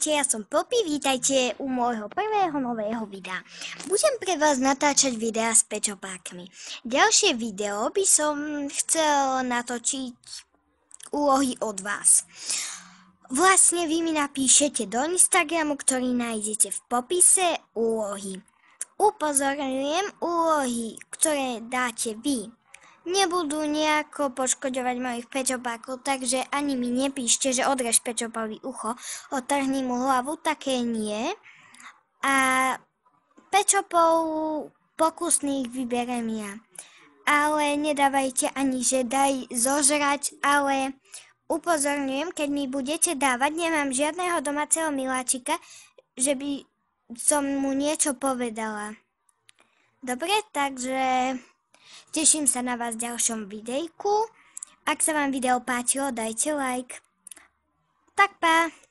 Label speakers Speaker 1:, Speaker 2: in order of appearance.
Speaker 1: Ahojte, ja som Poppy, vítajte u môjho prvého nového videa. Budem pre vás natáčať videá s pečopákmi. Ďalšie video by som chcel natočiť úlohy od vás. Vlastne vy mi napíšete do Instagramu, ktorý nájdete v popise, úlohy. Upozorňujem, úlohy, ktoré dáte vy, nebudú nejako poškoďovať mojich pečopákov, takže ani mi nepíšte, že odrež pečopovi ucho, odtrhni mu hlavu, také nie. A pečopov pokusných vyberiem ja. Ale nedávajte ani, že daj zožrať, ale upozorňujem, keď mi budete dávať, nemám žiadneho domáceho miláčika, že by som mu niečo povedala. Dobre, takže teším sa na vás v ďalšom videjku. Ak sa vám video páčilo, dajte like. Tak pa!